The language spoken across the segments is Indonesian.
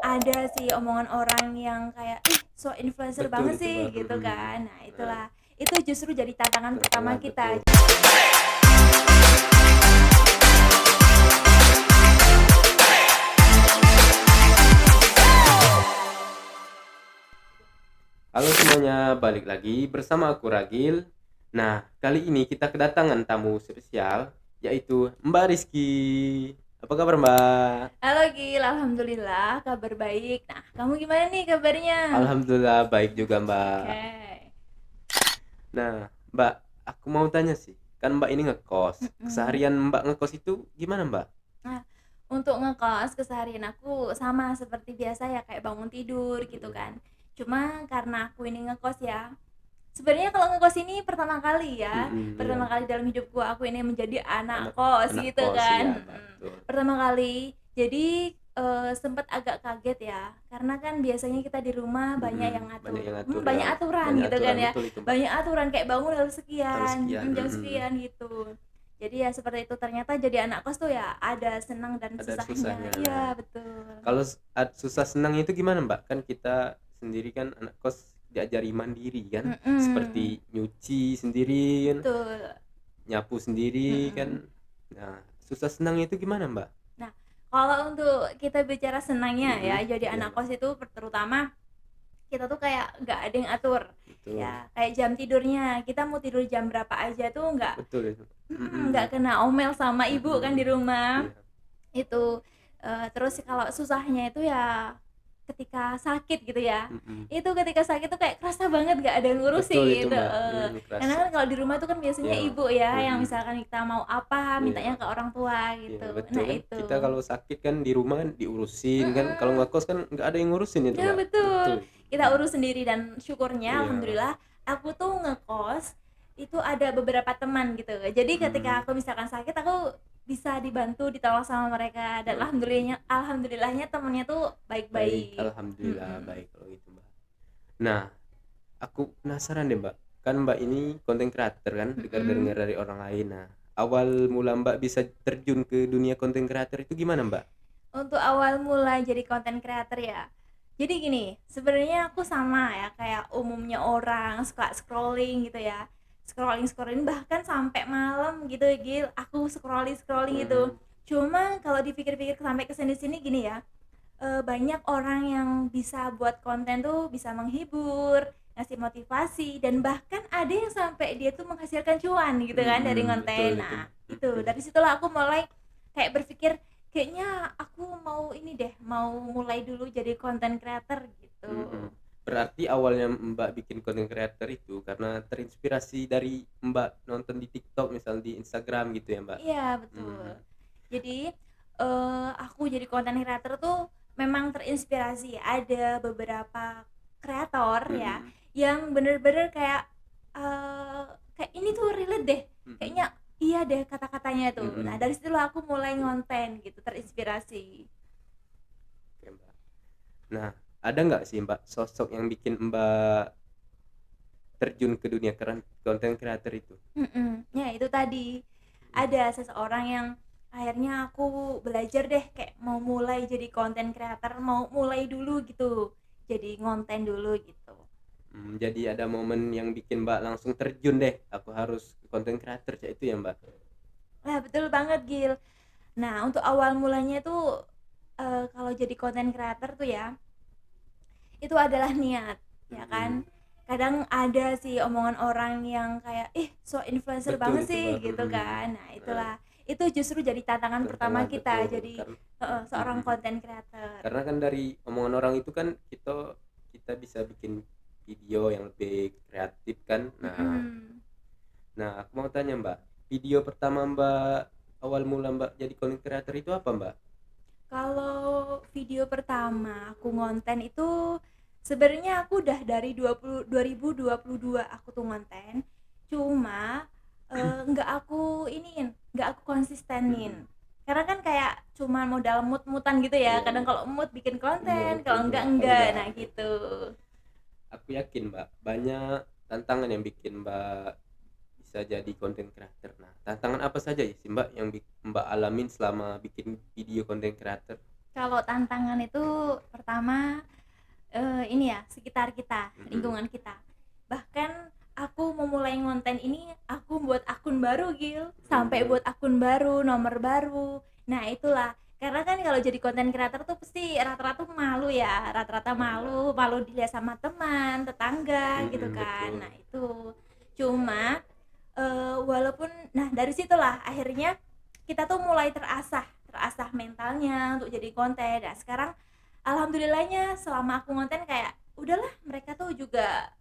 ada sih omongan orang yang kayak ih so influencer Betul banget itu sih Mbak, gitu kan. Nah Nah, itulah, itu justru jadi tantangan pertama tantangan kita. betul. Halo semuanya, balik lagi bersama aku Ragil. Nah, kali ini kita kedatangan tamu spesial, yaitu Mbak Rizky. Apa kabar Mbak? Halo Gil, alhamdulillah kabar baik. Nah kamu gimana nih kabarnya? Alhamdulillah baik juga Mbak. Oke. Nah, Mbak, aku mau tanya sih, kan Mbak ini ngekos. Mm-mm. Keseharian Mbak ngekos itu gimana Mbak? Nah, untuk ngekos keseharian aku sama seperti biasa ya, kayak bangun tidur gitu Mm-mm. kan. Cuma karena aku ini ngekos ya. Sebenarnya kalau ngekos ini pertama kali ya, Iya, pertama kali dalam hidupku aku ini menjadi anak anak kos anak gitu kos ya, kan. betul. Pertama kali. Jadi sempat agak kaget ya, karena kan biasanya kita di rumah banyak yang Banyak ngatur, yang ngatur banyak ya, aturan banyak gitu kan aturan ya, betul itu Mbak. banyak aturan kayak bangun harus Harus sekian, sekian. jam sekian gitu. Jadi ya seperti itu, ternyata jadi anak kos tuh ya ada senang dan Ada susahnya. susahnya. Nah, Iya betul. kalau susah senang itu gimana Mbak? Kan kita sendiri kan anak kos diajari mandiri kan, Mm-mm. seperti nyuci sendiri kan, Betul. nyapu sendiri kan. Mm-mm. Nah, susah senang itu gimana Mbak? Nah, kalau untuk kita bicara senangnya ya, jadi Iya anak Mbak, kos itu terutama kita tuh kayak nggak ada yang atur betul, ya, kayak jam tidurnya kita mau tidur jam berapa aja tuh betul itu. nggak kena omel sama ibu kan di rumah Iya, itu. Terus kalau susahnya itu ya ketika sakit gitu ya, itu ketika sakit tuh kayak kerasa banget nggak ada yang betul itu ngurusin. Mbak. Karena Kerasa. kan kalau di rumah tuh kan biasanya Iya, ibu ya yang mm-mm. misalkan kita mau apa mintanya Iya. ke orang tua Iya gitu. betul Nah kan, itu. kita kalau sakit kan di rumah diurusin kan, kalau Mm-mm. nggak kos kan nggak ada yang ngurusin itu Ya Mbak, betul, betul. kita urus sendiri dan syukurnya Iya. alhamdulillah aku tuh ngekos itu ada beberapa teman gitu. Jadi ketika Mm. aku misalkan sakit aku bisa dibantu ditolong sama mereka, dan alhamdulillahnya temennya tuh Baik, baik-baik. alhamdulillah Mm-mm. baik kalau gitu Mbak. Nah, aku penasaran deh Mbak, kan Mbak ini konten creator kan, dengar-dengar Mm-mm. dari orang lain. Nah, awal mula Mbak bisa terjun ke dunia konten creator itu gimana Mbak? Untuk awal mulai jadi content creator ya, jadi gini, sebenarnya aku sama ya kayak umumnya orang suka scrolling gitu ya, scrolling scrolling bahkan sampai malam gitu Gil, aku scrolling scrolling gitu. Mm. Cuma kalau dipikir-pikir sampai kesini sini gini ya, banyak orang yang bisa buat konten tuh bisa menghibur, ngasih motivasi, dan bahkan ada yang sampai dia tuh menghasilkan cuan gitu kan dari Betul konten. itu. Nah itu dari situlah aku mulai kayak berpikir kayaknya aku mau ini deh, mau mulai dulu jadi content creator gitu. Mm. Berarti awalnya Mbak bikin konten creator itu karena terinspirasi dari Mbak nonton di TikTok, misal di Instagram gitu ya Mbak? Iya betul. Mm. Jadi aku jadi content creator tuh memang terinspirasi ada beberapa kreator ya Mm. yang bener-bener kayak kayak ini tuh relate deh, Mm. kayaknya iya deh kata-katanya tuh. Nah Mm. dari situlah aku mulai ngonten gitu, terinspirasi. Oke, Mbak. Nah, ada nggak sih Mbak sosok yang bikin Mbak terjun ke dunia konten creator itu? Ya itu tadi ada seseorang yang akhirnya aku belajar deh kayak mau mulai jadi content creator, mau mulai dulu gitu, jadi ngonten dulu gitu. Jadi ada momen yang bikin Mbak langsung terjun deh, aku harus konten creator ya itu ya Mbak? Nah betul banget Gil. Nah untuk awal mulanya tuh kalau jadi content creator tuh ya itu adalah niat ya Mm. kan. Kadang ada sih omongan orang yang kayak ih so influencer Betul banget itu sih Mbak. gitu kan. Nah Nah, itulah, itu justru jadi tantangan pertama tantangan kita betul jadi karena seorang content creator. karena kan dari omongan orang itu kan kita kita bisa bikin video yang lebih kreatif kan. Nah, Mm-mm. aku mau tanya Mbak, video pertama Mbak awal mula Mbak jadi content creator itu apa Mbak? Kalau video pertama aku ngonten itu sebenarnya aku udah dari 2022 aku tuh ngonten. Cuma nggak aku iniin, nggak aku Mm-mm. konsistenin. Karena kan kayak cuma modal mood-moodan gitu ya. Iya, Kadang iya. kalau mood bikin Iya konten, betul kalau Mbak. enggak Kalau enggak. enggak, Nah, gitu. aku yakin Mbak banyak tantangan yang bikin Mbak bisa jadi content creator. Nah, tantangan apa saja ya sih Mbak yang Mbak alamin selama bikin video content creator? Kalau tantangan itu pertama ini ya, sekitar kita, Mm-mm. lingkungan kita. Bahkan aku memulai ngonten ini, aku buat akun baru, Gil. Sampai Mm. buat akun baru, nomor baru. Nah, itulah. Karena kan kalau jadi konten creator tuh pasti rata-rata tuh malu ya, rata-rata Ya, Mbak. malu, malu dilihat sama teman, tetangga gitu Mm-mm, kan. betul. Nah, itu. Cuma walaupun nah dari situlah akhirnya kita tuh mulai terasah, terasah mentalnya untuk jadi konten. Nah, sekarang alhamdulillahnya selama aku ngonten kayak udahlah mereka tuh juga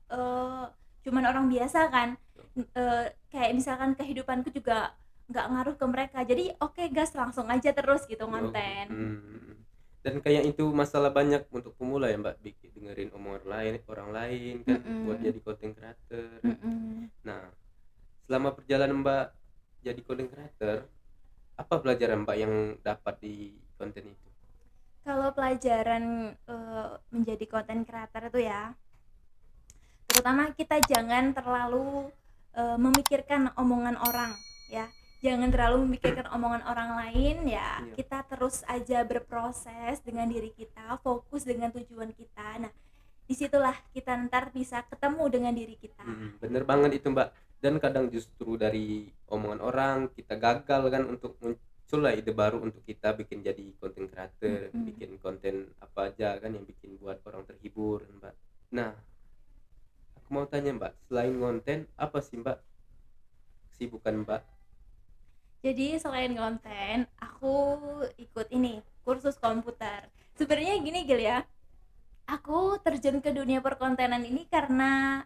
cuman orang biasa kan. Kayak misalkan kehidupanku juga nggak ngaruh ke mereka, jadi oke gas langsung aja terus gitu Oke. ngonten. Dan kayak itu masalah banyak untuk pemula ya Mbak, bikin dengerin omongan orang lain kan buat Mm-mm. jadi content creator kan. Mm-mm. Nah, selama perjalanan Mbak jadi content creator, apa pelajaran Mbak yang dapat di konten itu? Kalau pelajaran menjadi konten creator itu ya, terutama kita jangan terlalu memikirkan omongan orang ya, jangan terlalu memikirkan omongan orang lain ya. Iya. Kita terus aja berproses dengan diri kita, fokus dengan tujuan kita. Nah, disitulah kita ntar bisa ketemu dengan diri kita. Bener banget itu Mbak. Dan kadang justru dari omongan orang kita gagal kan untuk muncul lah ide baru untuk kita bikin jadi konten creator, Mm-mm. bikin konten apa aja kan yang bikin buat orang terhibur Mbak. Nah, aku mau tanya Mbak, selain konten apa sih Mbak kesibukan Mbak? Jadi selain konten, aku ikut ini kursus komputer. Sebenarnya gini Gil ya, aku terjun ke dunia perkontenan ini karena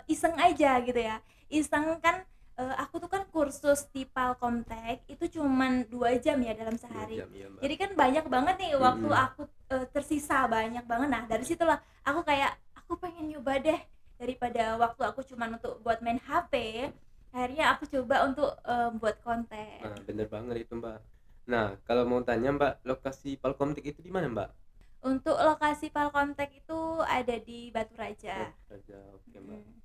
iseng aja gitu ya. Iseng kan, aku tuh kan kursus di Palkomtek itu cuman 2 jam ya dalam Dua sehari. jam ya Mbak. Jadi kan banyak banget nih waktu Mm-mm. aku tersisa banyak banget. Nah, dari situlah aku kayak aku pengen nyoba deh, daripada waktu aku cuman untuk buat main HP, akhirnya aku coba untuk buat Nah, konten. bener banget itu Mbak. Nah, kalau mau tanya Mbak, lokasi Palkomtik itu di mana Mbak? Untuk lokasi Palkomtek itu ada di Batu Raja. Oh, saja. Oke Mbak. Mm-mm.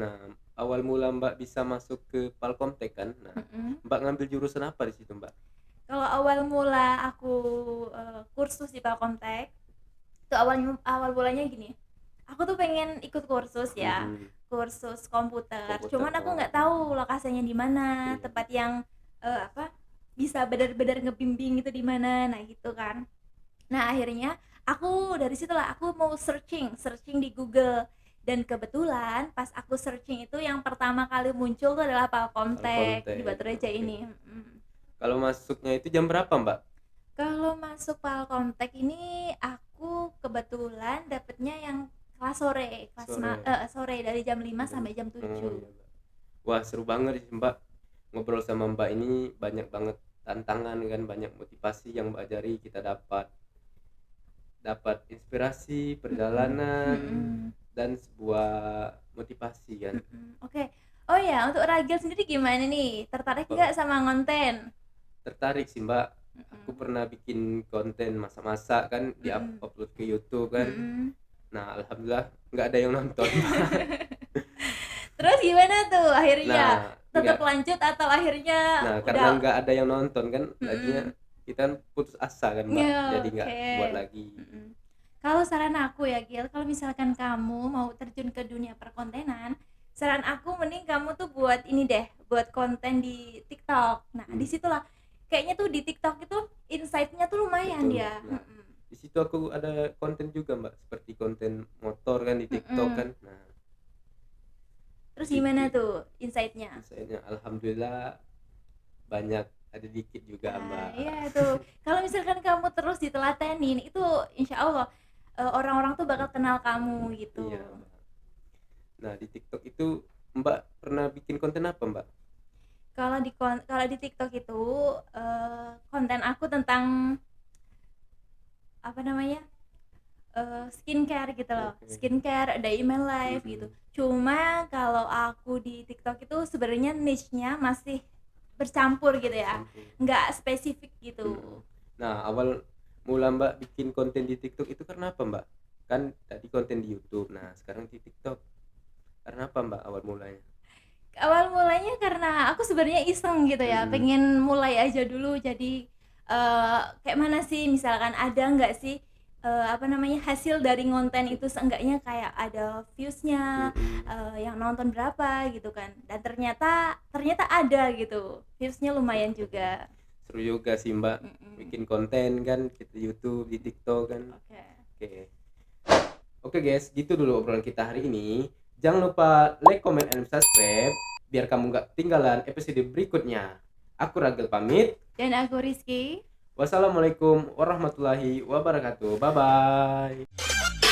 Nah, awal mula Mbak bisa masuk ke Palkomtek kan? Nah, Mm-mm. Mbak ngambil jurusan apa di situ Mbak? Kalau awal mula aku kursus di Palkomtek, itu awal mulanya gini. Aku tuh pengen ikut kursus ya, Mm-mm. kursus komputer. Komputer. Cuman aku Oh, nggak tahu lokasinya di mana, iya. tempat yang apa bisa benar-benar ngebimbing itu di mana. Nah, gitu kan. Nah, akhirnya aku dari situlah aku mau searching, searching di Google. Dan kebetulan pas aku searching itu yang pertama kali muncul tuh adalah Palkomtek di Palkomtek. Batu Raja Oke. ini. Kalau masuknya itu jam berapa Mbak? Kalau masuk Palkomtek ini aku kebetulan dapetnya yang kelas sore, Sore. sore dari jam 5 Jam. sampai jam Oh 7. iya Mbak. Wah, seru banget sih Mbak. Ngobrol sama Mbak ini banyak banget tantangan kan, banyak motivasi yang Mbak ajari kita dapat dapat inspirasi, Mm-mm, perjalanan, mm-mm, dan sebuah motivasi kan. mm-mm. Oke. Oh ya, untuk Ragil sendiri gimana nih? Tertarik Oh, nggak sama konten? tertarik sih Mbak. Aku Mm-mm, pernah bikin konten masak-masak kan, di mm-mm, upload ke YouTube kan. mm-mm. Nah, alhamdulillah nggak ada yang nonton. Terus gimana tuh akhirnya? Nah, Tetap nggak. lanjut atau akhirnya Nah, karena udah? nggak ada yang nonton kan, Mm-mm. jadinya kita kan putus asa kan Mbak. Ya, Jadi nggak oke. buat lagi. Mm-mm. Kalau saran aku ya Gil, kalau misalkan kamu mau terjun ke dunia perkontenan, saran aku mending kamu tuh buat ini deh, buat konten di TikTok. Nah, Hmm, disitulah kayaknya tuh di TikTok itu insight-nya tuh lumayan betul. dia. Nah, di situ aku ada konten juga Mbak, seperti konten motor kan di TikTok Mm-mm. kan. Nah, di Terus situ gimana tuh insight-nya? misalnya alhamdulillah banyak, ada dikit juga Ah, Mbak. iya tuh. Kalau misalkan kamu terus ditelatenin, itu insya Allah orang-orang tuh bakal kenal kamu gitu. Iya Mbak. Nah, di TikTok itu Mbak pernah bikin konten apa Mbak? Kalau di TikTok itu konten aku tentang apa namanya, skincare gitu loh, Oke. skincare, ada email live gitu. Mm-mm. Cuma kalau aku di TikTok itu sebenarnya niche-nya masih bercampur gitu ya, Bercampur. nggak spesifik gitu. Mm-mm. Nah, awal mula Mbak bikin konten di TikTok itu karena apa Mbak? Kan tadi konten di YouTube, nah sekarang di TikTok. Karena apa Mbak awal mulanya? Awal mulanya karena aku sebenarnya iseng gitu ya, Mm-mm. pengen mulai aja dulu. Jadi kayak mana sih, misalkan ada nggak sih apa namanya, hasil dari konten itu, seenggaknya kayak ada viewsnya, yang nonton berapa gitu kan. Dan ternyata ternyata ada gitu, viewsnya lumayan juga. Seru juga sih Mbak Mm-mm. bikin konten kan kita YouTube di TikTok kan. Oke. Oke. Oke guys, gitu dulu obrolan kita hari ini. Jangan lupa like, comment, and subscribe biar kamu gak ketinggalan episode berikutnya. Aku Ragil pamit. Dan aku Rizky. Wassalamualaikum warahmatullahi wabarakatuh. Bye bye.